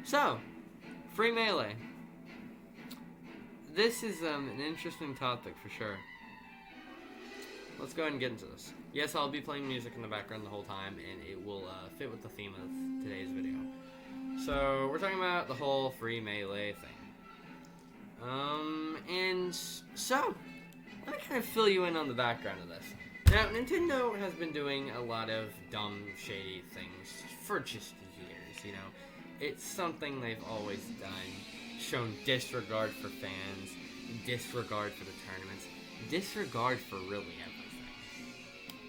So, free Melee. This is an interesting topic for sure. Let's go ahead and get into this. Yes, I'll be playing music in the background the whole time, and it will fit with the theme of today's video. So, we're talking about the whole free Melee thing. And so, let me kind of fill you in on the background of this. Now, Nintendo has been doing a lot of dumb, shady things for just years, you know. It's something they've always done. Shown disregard for fans, disregard for the tournaments, disregard for really everything.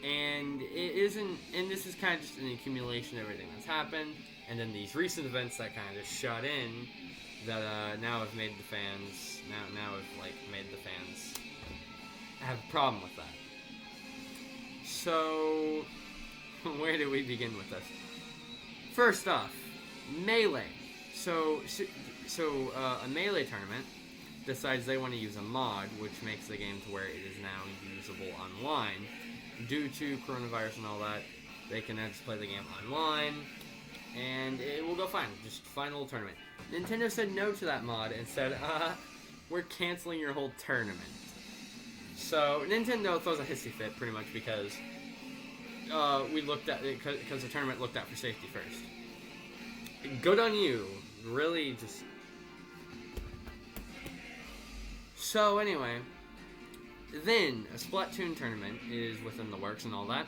And it isn't, and this is kind of just an accumulation of everything that's happened, and then these recent events that kind of just shut in, that now have made the fans, now have like made the fans have a problem with that. So, where do we begin with this? First off, Melee. So a Melee tournament decides they want to use a mod, which makes the game to where it is now usable online. Due to coronavirus and all that, they can now just play the game online, and it will go fine. Just fine little tournament. Nintendo said no to that mod and said, we're canceling your whole tournament. So Nintendo throws a hissy fit pretty much because we looked at it because the tournament looked out for safety first. Good on you. Really just. So anyway, then a Splatoon tournament is within the works and all that,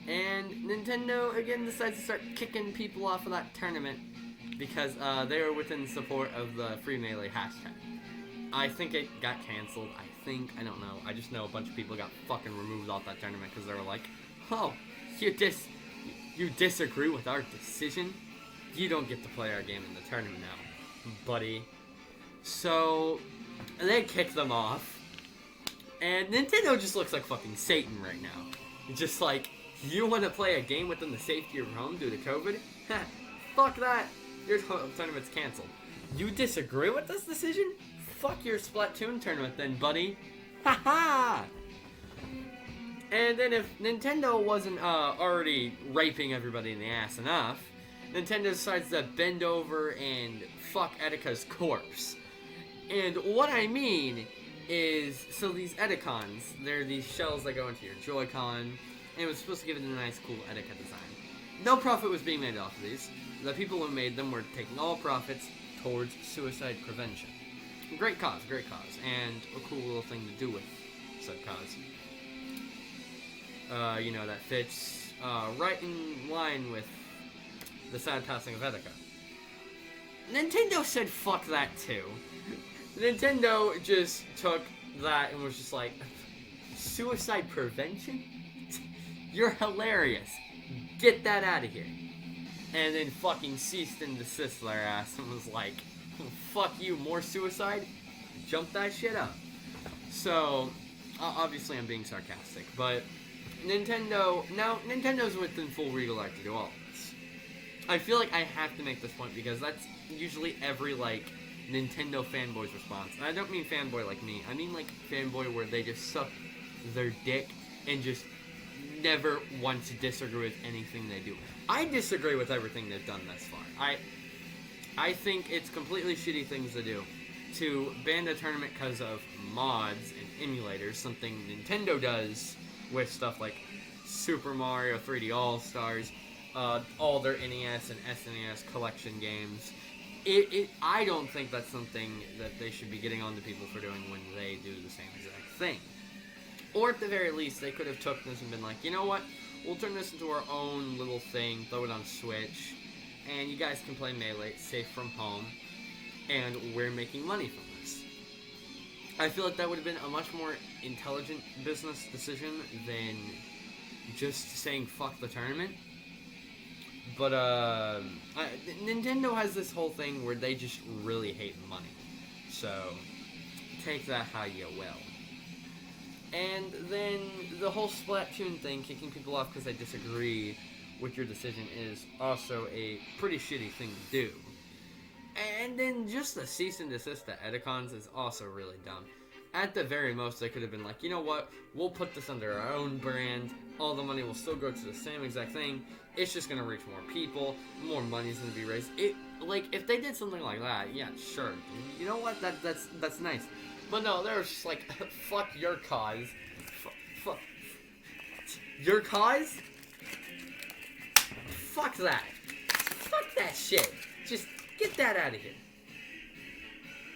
and Nintendo again decides to start kicking people off of that tournament because they were within support of the free Melee hashtag. I think it got canceled. I don't know. I just know a bunch of people got fucking removed off that tournament because they were like, "Oh, you disagree with our decision? You don't get to play our game in the tournament now, buddy." So they kicked them off, and Nintendo just looks like fucking Satan right now. It's just like, you want to play a game within the safety of your home due to COVID? Fuck that. Your tournament's canceled. You disagree with this decision? Fuck your Splatoon tournament then, buddy. Haha! And then if Nintendo wasn't already raping everybody in the ass enough, Nintendo decides to bend over and fuck Etika's corpse. And what I mean is, so these Etikons, they're these shells that go into your Joy-Con, and it was supposed to give it a nice, cool Etika design. No profit was being made off of these. The people who made them were taking all profits towards suicide prevention. Great cause, and a cool little thing to do with said cause. That fits right in line with the sad passing of Etika. Nintendo said fuck that too. Nintendo just took that and was just like, suicide prevention? You're hilarious. Get that out of here. And then fucking ceased and desist their ass and was like, fuck you, more suicide? Jump that shit up. So, obviously I'm being sarcastic, but Nintendo's within full legal right to do all this. I feel like I have to make this point because that's usually every, Nintendo fanboy's response. And I don't mean fanboy like me. I mean, fanboy where they just suck their dick and just never want to disagree with anything they do. I disagree with everything they've done thus far. I think it's completely shitty things to do. To ban a tournament because of mods and emulators, something Nintendo does with stuff like Super Mario 3D All-Stars, all their NES and SNES collection games. I don't think that's something that they should be getting on to people for doing when they do the same exact thing. Or at the very least, they could have took this and been like, you know what, we'll turn this into our own little thing, throw it on Switch, and you guys can play Melee safe from home, and we're making money from this. I feel like that would have been a much more intelligent business decision than just saying fuck the tournament. But, Nintendo has this whole thing where they just really hate money. So, take that how you will. And then the whole Splatoon thing, kicking people off because they disagree with your decision, is also a pretty shitty thing to do. And then just the cease and desist to Etikons is also really dumb. at the very most, they could have been like, you know what? We'll put this under our own brand. All the money will still go to the same exact thing. It's just gonna reach more people. More money's gonna be raised. If they did something like that, yeah, sure. You know what? That's nice. But no, they're just like, fuck your cause. Fuck your cause? Fuck that. Fuck that shit. Just get that out of here.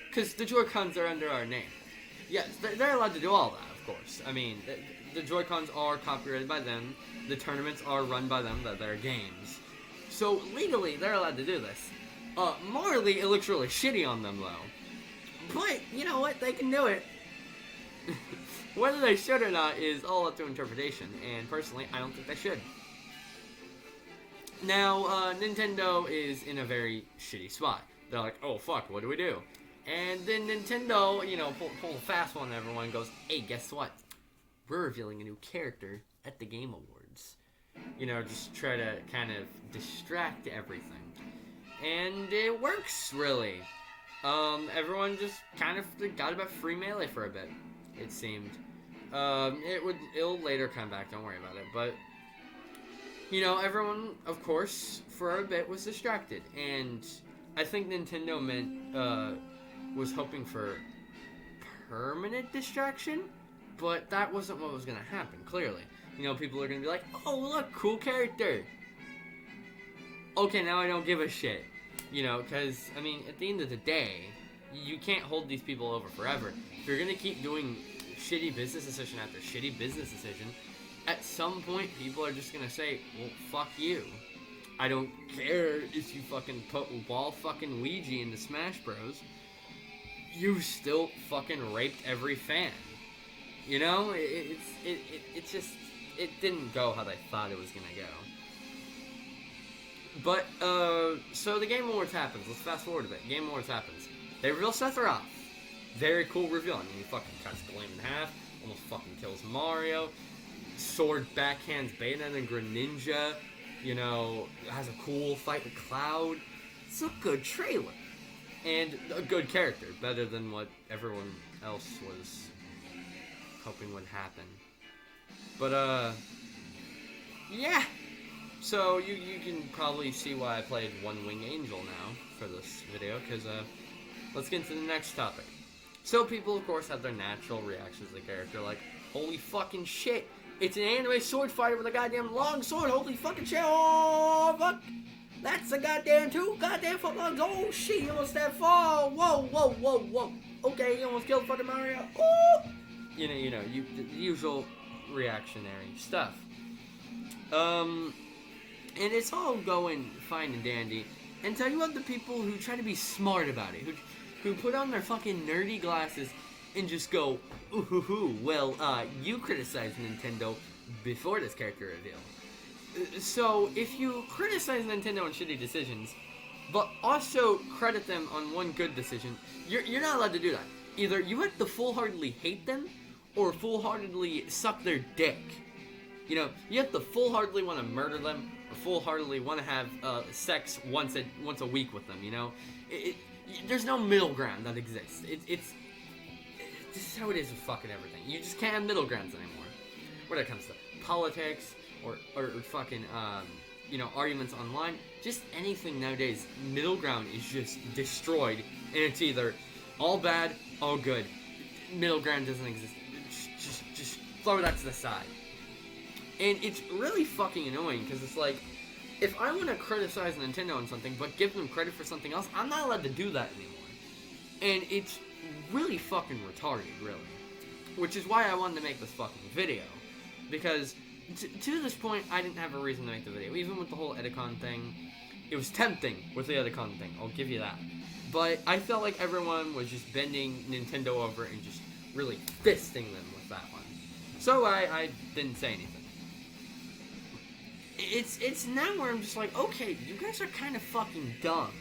Because the Joy-Cons are under our name. Yes, they're allowed to do all that, of course. I mean, the Joy-Cons are copyrighted by them. The tournaments are run by them. They're games. So, legally, they're allowed to do this. Morally, it looks really shitty on them, though. But, you know what? They can do it. Whether they should or not is all up to interpretation. And, personally, I don't think they should. Now, Nintendo is in a very shitty spot. They're like, oh, fuck, what do we do? And then Nintendo, you know, pull a fast one and everyone goes, hey, guess what? We're revealing a new character at the Game Awards. You know, just try to kind of distract everything. And it works, really. Everyone just kind of got about free Melee for a bit, it seemed. It'll later come back, don't worry about it. But, you know, everyone, of course, for a bit was distracted. And I think Nintendo was hoping for permanent distraction, but that wasn't what was going to happen, clearly. You know, people are going to be like, oh, look, cool character. Okay, now I don't give a shit. You know, because, I mean, at the end of the day, you can't hold these people over forever. If you're going to keep doing shitty business decision after shitty business decision, at some point, people are just going to say, well, fuck you. I don't care if you fucking put wall fucking Ouija into Smash Bros. You still fucking raped every fan. You know, it's just, it didn't go how they thought it was gonna go. But, so the Game Awards happens. Let's fast forward a bit. Game Awards happens. They reveal Sephiroth. Very cool reveal. I mean, he fucking cuts Gleam in half, almost fucking kills Mario, sword backhands Bayonetta and Greninja, you know, has a cool fight with Cloud. It's a good trailer. And a good character, better than what everyone else was hoping would happen. But, yeah. So, you can probably see why I played One Wing Angel now for this video, because, let's get into the next topic. So, people, of course, have their natural reactions to the character, like, holy fucking shit, it's an anime sword fighter with a goddamn long sword, holy fucking shit, oh, fuck! That's a goddamn 2 goddamn foot long. Oh shit, he almost that fall. Whoa. Okay, he almost killed fucking Mario. Oh! You know, the usual reactionary stuff. And it's all going fine and dandy. And tell you what, the people who try to be smart about it, who put on their fucking nerdy glasses and just go, ooh hoo hoo, well, you criticized Nintendo before this character reveal. So, if you criticize Nintendo on shitty decisions, but also credit them on one good decision, you're not allowed to do that. Either you have to full-heartedly hate them, or full-heartedly suck their dick. You know, you have to full-heartedly want to murder them, or full-heartedly want to have sex once a week with them, you know? There's no middle ground that exists. This is how it is with fucking everything. You just can't have middle grounds anymore. When it comes to politics, or fucking, you know, arguments online, just anything nowadays, middle ground is just destroyed, and it's either all bad, all good. Middle ground doesn't exist. Just throw that to the side. And it's really fucking annoying, because it's like, if I want to criticize Nintendo on something, but give them credit for something else, I'm not allowed to do that anymore. And it's really fucking retarded, really. Which is why I wanted to make this fucking video. Because to this point, I didn't have a reason to make the video. Even with the whole Edicon thing, it was tempting with the Edicon thing, I'll give you that. But I felt like everyone was just bending Nintendo over and just really fisting them with that one. So I didn't say anything. It's now where I'm just like, okay, you guys are kind of fucking dumb.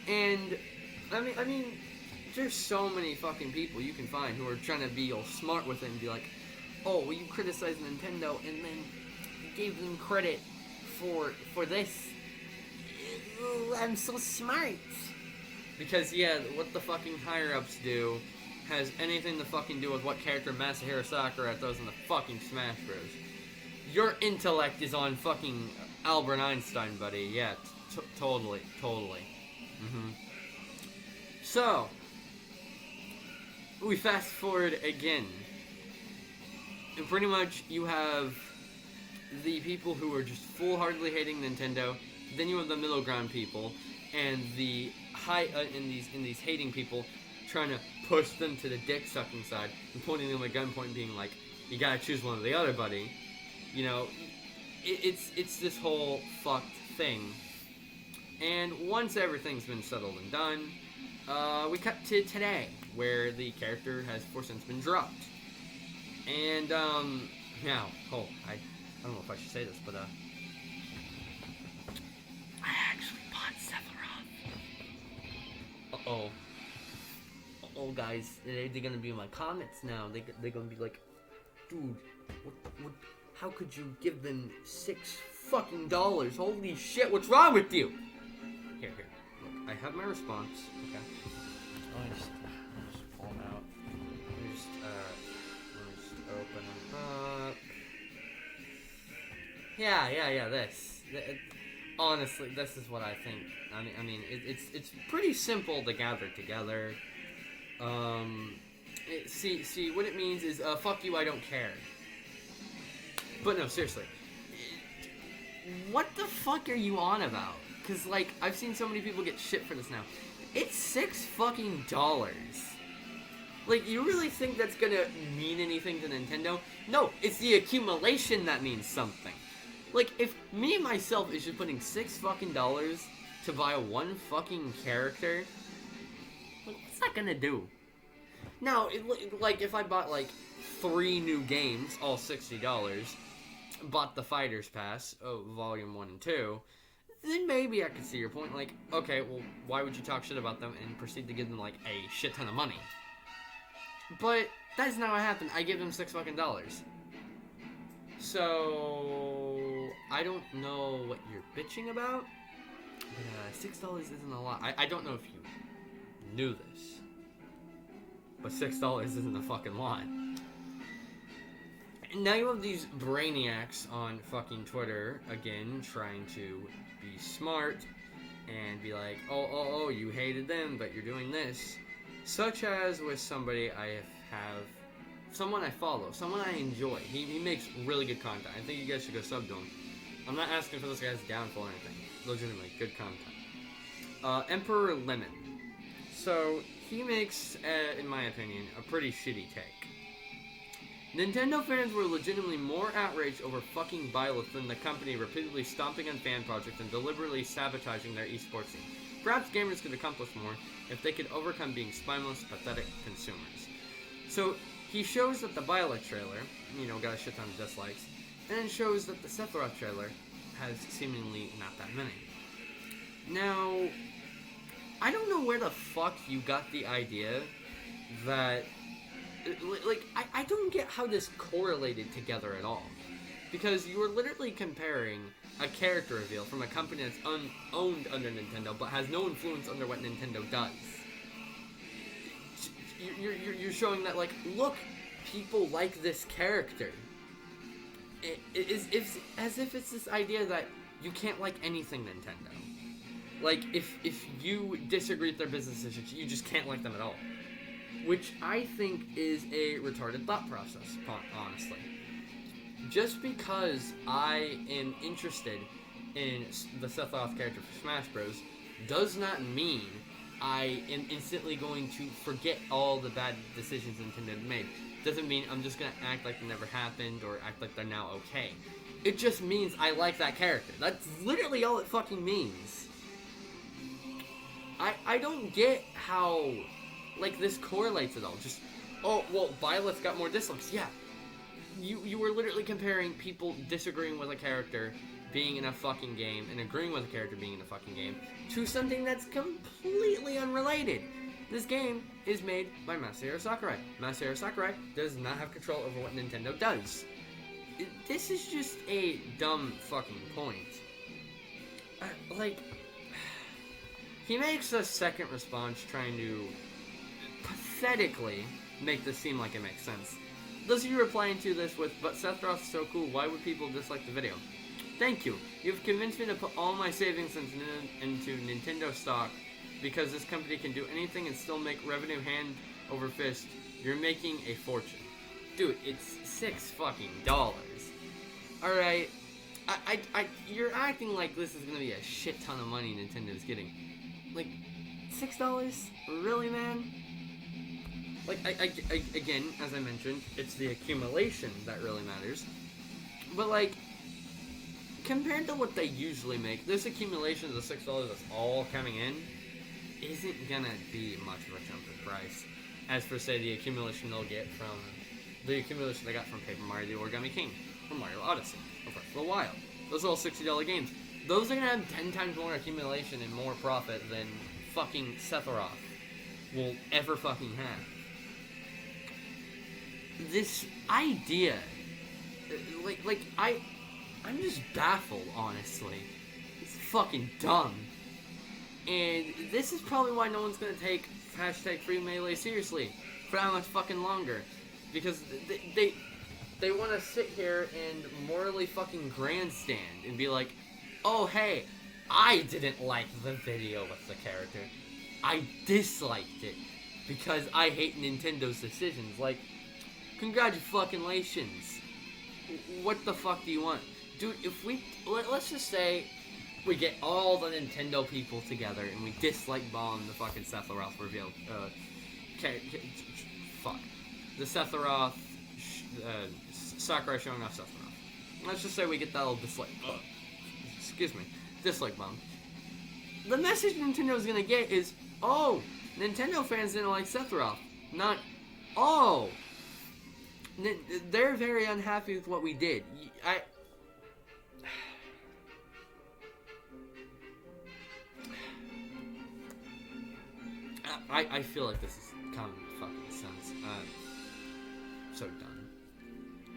And, I mean, there's so many fucking people you can find who are trying to be all smart with it and be like, oh, well, you criticized Nintendo and then you gave them credit for this. I'm so smart. Because, yeah, what the fucking higher-ups do has anything to fucking do with what character Masahiro Sakurai does in the fucking Smash Bros. Your intellect is on fucking Albert Einstein, buddy. Yeah, totally. So, we fast forward again. And pretty much you have the people who are just full-heartedly hating Nintendo. Then you have the middle ground people, and the in these hating people trying to push them to the dick-sucking side and pointing them at gunpoint and being like, you gotta choose one or the other, buddy. You know, it's this whole fucked thing. And once everything's been settled and done, we cut to today, where the character has for since been dropped. And, now, I don't know if I should say this, but, I actually bought Sephiroth. Uh-oh, guys, they're gonna be in my comments now. They're gonna be like, dude, what, how could you give them $6 fucking dollars? Holy shit, what's wrong with you? Here, look, I have my response, okay? Let me just pull them out. Let me just open them up. Yeah, honestly, this is what I think. I mean, it's pretty simple to gather together. See, what it means is, fuck you, I don't care. But no, seriously. What the fuck are you on about? Because, like, I've seen so many people get shit for this now. It's $6 fucking dollars. Like, you really think that's gonna mean anything to Nintendo? No, it's the accumulation that means something. Like, if me myself is just putting $6 fucking dollars to buy one fucking character, like, what's that gonna do? Now, like, if I bought, like, 3 new games, all $60, bought the Fighters Pass, Volume 1 and 2, then maybe I could see your point. Like, okay, well, why would you talk shit about them and proceed to give them, like, a shit ton of money? But that's not what happened. I give them $6 fucking dollars. So, I don't know what you're bitching about, but $6 isn't a lot. I don't know if you knew this, but $6 isn't a fucking lot. And now you have these brainiacs on fucking Twitter, again, trying to be smart and be like, oh, you hated them, but you're doing this. Such as with somebody I have, someone I follow, someone I enjoy. He makes really good content. I think you guys should go sub to him. I'm not asking for this guy's downfall or anything. Legitimately, good content. Emperor Lemon. So, he makes, in my opinion, a pretty shitty take. Nintendo fans were legitimately more outraged over fucking Byleth than the company repeatedly stomping on fan projects and deliberately sabotaging their esports scene. Perhaps gamers could accomplish more if they could overcome being spineless, pathetic consumers. So, he shows that the Byleth trailer, got a shit ton of dislikes, and then shows that the Sephiroth trailer has seemingly not that many. Now, I don't know where the fuck you got the idea that... Like, I don't get how this correlated together at all. Because you were literally comparing a character reveal from a company that's owned under Nintendo, but has no influence under what Nintendo does. You're showing that, like, look, people like this character. It's as if it's this idea that you can't like anything Nintendo. Like, if you disagree with their business decisions, you just can't like them at all. Which I think is a retarded thought process, honestly. Just because I am interested in the Sephiroth character for Smash Bros. Does not mean I am instantly going to forget all the bad decisions Nintendo made. Doesn't mean I'm just going to act like they never happened or act like they're now okay. It just means I like that character. That's literally all it fucking means. I don't get how... like, this correlates at all. Just, oh, well, Byleth got more dislikes. Yeah. You were literally comparing people disagreeing with a character being in a fucking game and agreeing with a character being in a fucking game to something that's completely unrelated. This game is made by Masahiro Sakurai. Masahiro Sakurai does not have control over what Nintendo does. This is just a dumb fucking point. He makes a second response trying to hypothetically make this seem like it makes sense. Those of you replying to this with, but Sephiroth's so cool, why would people dislike the video? Thank you. You've convinced me to put all my savings into Nintendo stock because this company can do anything and still make revenue hand over fist. You're making a fortune. Dude, it's $6 Alright. You're acting like this is gonna be a shit ton of money Nintendo's getting. Like, $6? Really, man? Like, again, as I mentioned, it's the accumulation that really matters. But, like, compared to what they usually make, this accumulation of the $6 that's all coming in isn't gonna be much of a jump in price. As for, say, the accumulation they'll get from the accumulation they got from Paper Mario The Origami King, from Mario Odyssey, from Breath of the Wild. Those are all $60 games. Those are gonna have 10 times more accumulation and more profit than fucking Sephiroth will ever fucking have. This idea, I'm just baffled, honestly. It's fucking dumb. And this is probably why no one's gonna take hashtag free melee seriously for that much fucking longer. Because they want to sit here and morally fucking grandstand and be like, oh hey, I didn't like the video with the character. I disliked it because I hate Nintendo's decisions. Like, congratulations. What the fuck do you want? Dude, if let's just say we get all the Nintendo people together and we dislike bomb the fucking Sephiroth reveal. Fuck. The Sephiroth, Sakurai showing off Sephiroth. Let's just say we get that little dislike. Dislike bomb. The message Nintendo's gonna get is, oh, Nintendo fans didn't like Sephiroth. Not, oh, they're very unhappy with what we did. I feel like this is common fucking sense. So done.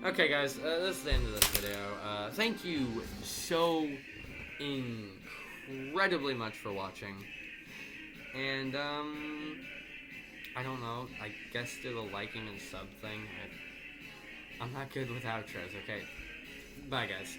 Okay, guys, this is the end of this video. Thank you so incredibly much for watching. And, I don't know, I guess do the liking and sub thing. I'm not good with outros, okay? Bye, guys.